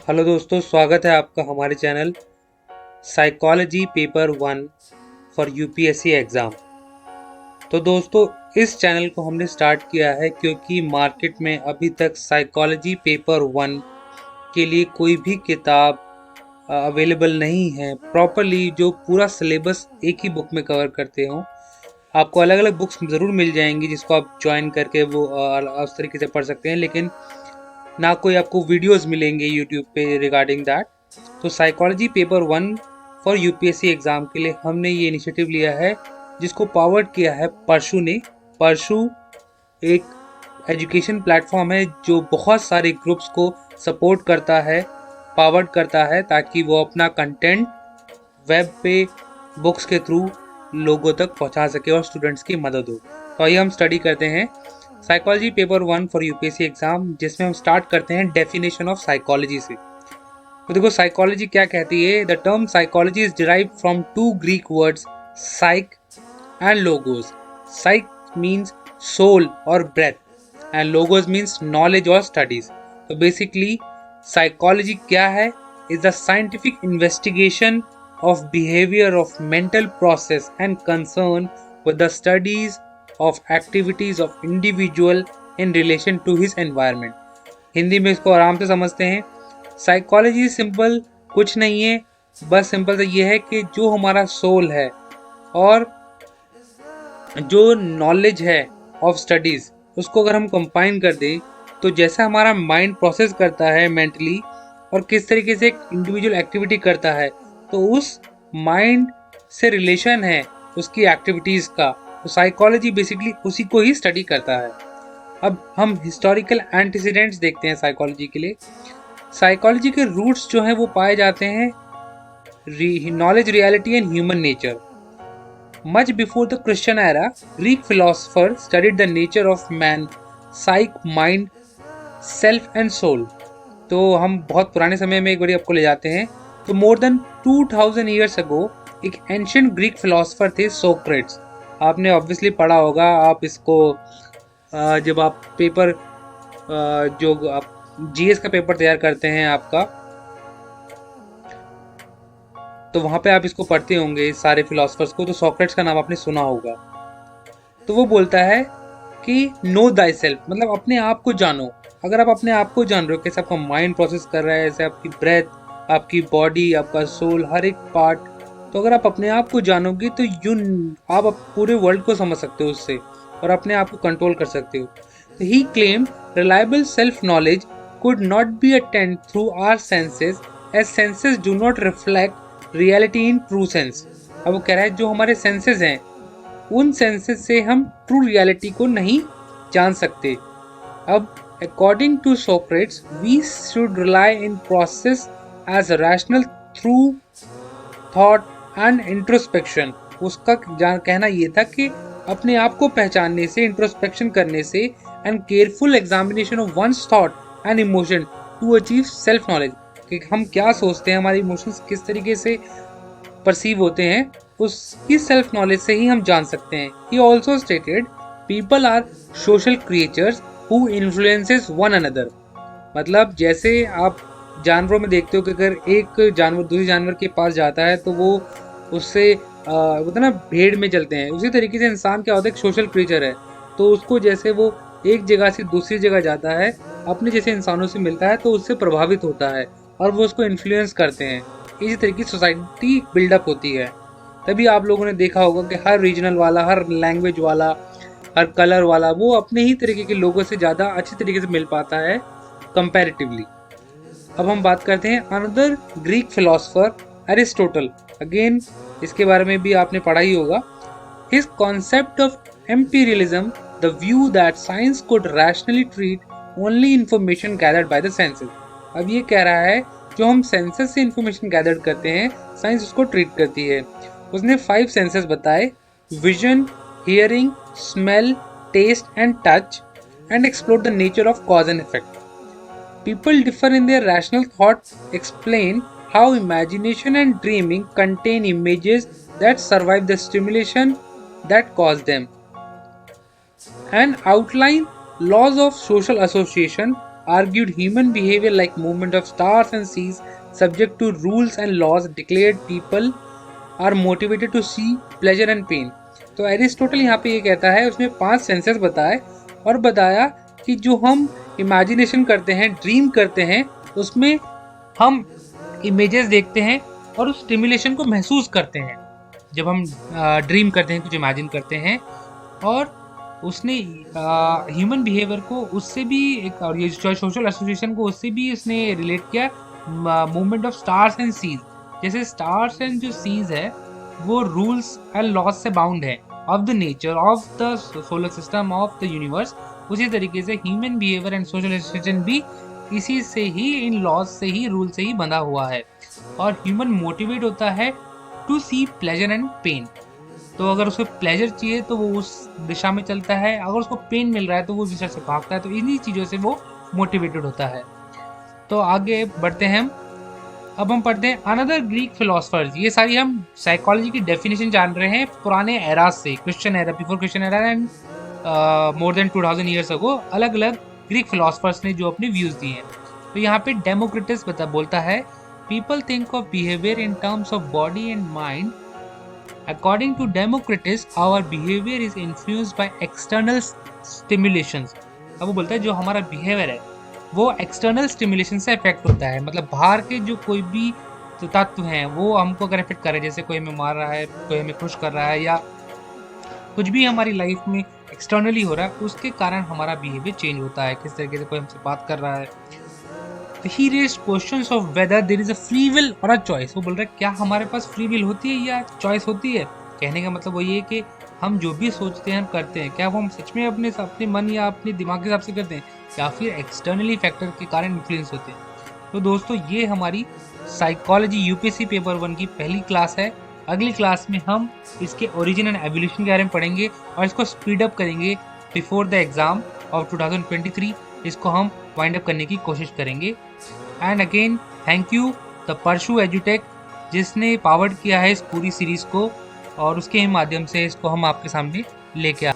Hello दोस्तों, स्वागत है आपका हमारे channel psychology paper 1 for UPSC exam. तो दोस्तों, इस चैनल को हमने स्टार्ट किया है क्योंकि मार्केट में अभी तक साइकोलॉजी पेपर 1 के लिए कोई भी किताब अवेलेबल नहीं है प्रॉपरली, जो पूरा सिलेबस एक ही बुक में कवर करते हो। आपको अलग अलग बुक्स ज़रूर मिल जाएंगी जिसको आप ज्वाइन करके वो उस तरीके से पढ़ सकते हैं, लेकिन ना कोई आपको वीडियोस मिलेंगे यूट्यूब पे रिगार्डिंग दैट। तो psychology paper 1 for UPSC exam के लिए हमने ये इनिशिएटिव लिया है, जिसको पावर्ड किया है परशु ने। परशु एक एजुकेशन प्लेटफॉर्म है जो बहुत सारे ग्रुप्स को सपोर्ट करता है, पावर्ड करता है, ताकि वो अपना कंटेंट वेब पे बुक्स के थ्रू लोगों तक पहुंचा सके और स्टूडेंट्स की मदद हो। तो आइए हम स्टडी करते हैं psychology paper 1 for UPSC exam, जिसमें हम स्टार्ट करते हैं डेफिनेशन ऑफ साइकोलॉजी से। तो देखो, साइकोलॉजी क्या कहती है। The term psychology is derived from two Greek words psyche and logos. Psyche means soul और breath and logos means knowledge और स्टडीज। तो बेसिकली साइकोलॉजी क्या है? Is the scientific investigation of behavior of mental process and concern with the studies of activities of individual in relation to his environment। Hindi में इसको आराम से समझते हैं। साइकोलॉजी सिंपल कुछ नहीं है, बस सिंपल से ये है कि जो हमारा सोल है और जो नॉलेज है ऑफ स्टडीज़, उसको अगर हम कंबाइन कर दें तो जैसा हमारा माइंड प्रोसेस करता है मेंटली और किस तरीके से एक इंडिविजुअल एक्टिविटी करता है, तो उस माइंड से रिलेशन है उसकी एक्टिविटीज़ का। तो साइकोलॉजी बेसिकली उसी को ही स्टडी करता है। अब हम हिस्टोरिकल एंटीसीडेंट्स देखते हैं साइकोलॉजी के लिए। साइकोलॉजी के रूट्स जो हैं वो पाए जाते हैं knowledge, reality and human nature. Much before the Christian era, Greek philosopher studied the nature of man, psyche, mind, self and soul. तो हम बहुत पुराने समय में एक बार आपको ले जाते हैं। तो मोर देन 2000 ईयर्स अगो एक एंशियंट ग्रीक फिलोसफर थे, सोक्रेट्स। आपने ऑब्वियसली पढ़ा होगा। आप इसको जब आप पेपर जो आप जीएस का पेपर तैयार करते हैं आपका, तो वहाँ पे आप इसको पढ़ते होंगे सारे फिलोसफर्स को। तो सोक्रेट्स का नाम आपने सुना होगा। तो वो बोलता है कि नो दाई सेल्फ, मतलब अपने आप को जानो। अगर आप अपने आप को जान रहे हो, कैसे आपका माइंड प्रोसेस कर रहा है, ऐसे आपकी ब्रेथ, आपकी बॉडी, आपका सोल, हर एक पार्ट। तो अगर आप अपने आप को जानोगे तो आप पूरे वर्ल्ड को समझ सकते हो उससे और अपने आप को कंट्रोल कर सकते हो। तो he claim reliable self knowledge could not be attained through our senses, as senses do not reflect reality in true sense। अब वो कह रहा है जो हमारे सेंसेस हैं, उन सेंसेस से हम ट्रू रियलिटी को नहीं जान सकते। अब according to Socrates, we should rely in process as rational through thought and introspection. उसका कहना ये था कि अपने आप को पहचानने से, इंट्रोस्पेक्शन करने से and careful examination of one's thought and emotion to achieve self knowledge, कि हम क्या सोचते हैं, हमारे इमोशंस किस तरीके से परसीव होते हैं, उसकी सेल्फ नॉलेज से ही हम जान सकते हैं। He also stated people are social creatures who influences one another. मतलब जैसे आप जानवरों में देखते हो कि अगर एक जानवर दूसरे जानवर के पास जाता है तो वो उससे बोलते ना भेड़ में चलते हैं, उसी तरीके से इंसान क्या होता है, एक सोशल क्रिएचर है। तो उसको जैसे वो एक जगह से दूसरी जगह जाता है, अपने जैसे इंसानों से मिलता है, तो उससे प्रभावित होता है और वो उसको इन्फ्लुएंस करते हैं। इसी तरीके की सोसाइटी बिल्डअप होती है। तभी आप लोगों ने देखा होगा कि हर रीजनल वाला, हर लैंग्वेज वाला, हर कलर वाला वो अपने ही तरीके के लोगों से ज़्यादा अच्छी तरीके से मिल पाता है कंपैरेटिवली। अब हम बात करते हैं another Greek philosopher Aristotle. Again इसके बारे में भी आपने पढ़ा ही होगा। His concept of imperialism, the view that science could rationally treat only information gathered by the senses. अब ये कह रहा है जो हम सेंसेस से इंफॉर्मेशन गैदर करते हैं, साइंस उसको ट्रीट करती है। उसने 5 सेंसेस बताए: vision, hearing, smell, taste and touch, and explore the nature of cause and effect. People differ in their rational thought, explain how imagination and dreaming contain images that survive the stimulation that cause them, and outline laws of social association argued human behavior like movement of stars and seas subject to rules and laws declared people are motivated to see pleasure and pain। तो Aristotle यहाँ पे ये कहता है, उसने 5 senses बताए और बताया कि जो हम इमेजिनेशन करते हैं, ड्रीम करते हैं, उसमें हम इमेजेस देखते हैं और उस स्टिमुलेशन को महसूस करते हैं जब हम ड्रीम करते हैं, कुछ इमेजिन करते हैं। और उसने ह्यूमन बिहेवियर को उससे भी एक, और ये सोशल एसोसिएशन को उससे भी उसने रिलेट किया movement of stars and seas. जैसे स्टार्स एंड जो सीज है वो रूल्स एंड लॉज से बाउंड है of the nature of the solar system of the universe, उसी तरीके से human behaviour and social association भी इसी से ही, इन लॉज से ही, रूल से ही बंधा हुआ है। और ह्यूमन मोटिवेट होता है to see pleasure and pain. तो अगर उसको प्लेजर चाहिए तो वो उस दिशा में चलता है, अगर उसको पेन मिल रहा है तो वो उस दिशा से भागता है। तो इन्हीं चीज़ों से वो मोटिवेटेड होता है। तो आगे बढ़ते हैं अब हम पढ़ते हैं अनदर ग्रीक फिलोसफर्स। ये सारी हम साइकोलॉजी की डेफिनेशन जान रहे हैं पुराने एराज से, Christian era, before Christian era and more than 2000 years ago. अलग अलग ग्रीक फिलोसफर्स ने जो अपने व्यूज दिए हैं। तो यहाँ पे डेमोक्रिटस बोलता है, people think of behaviour in terms of body and mind. According to Democritus, our behavior is influenced by external stimulations। अब वो बोलता है जो हमारा बिहेवियर है वो एक्सटर्नल स्टिमुलेशन से अफेक्ट होता है। मतलब बाहर के जो कोई भी तत्व हैं वो हमको अगर अफेक्ट कर रहे हैं, जैसे कोई हमें मार रहा है, कोई हमें खुश कर रहा है, या कुछ भी हमारी लाइफ में एक्सटर्नली हो रहा है, उसके कारण हमारा बिहेवियर चेंज होता है। किस तरीके से कोई हमसे बात कर रहा है। तो he raised questions of whether there is a free will और अ चॉइस। वो बोल रहा है क्या हमारे पास फ्री विल होती है या चॉइस होती है। कहने का मतलब वो ये है कि हम जो भी सोचते हैं, हम करते हैं, क्या वो हम सच में अपने मन या अपने दिमाग के हिसाब से करते हैं, या फिर एक्सटर्नली फैक्टर के कारण इन्फ्लुएंस होते हैं। तो दोस्तों ये हमारी साइकोलॉजी यूपीएससी पेपर 1 की पहली क्लास है। अगली क्लास में हम इसके ओरिजिन एंड एवोल्यूशन के बारे में पढ़ेंगे और इसको स्पीड अप करेंगे बिफोर द एग्जाम ऑफ 2023। इसको हम वाइंड अप करने की कोशिश करेंगे। And again thank you the Parshu एजुटेक जिसने पावर्ड किया है इस पूरी सीरीज को, और उसके ही माध्यम से इसको हम आपके सामने लेके आ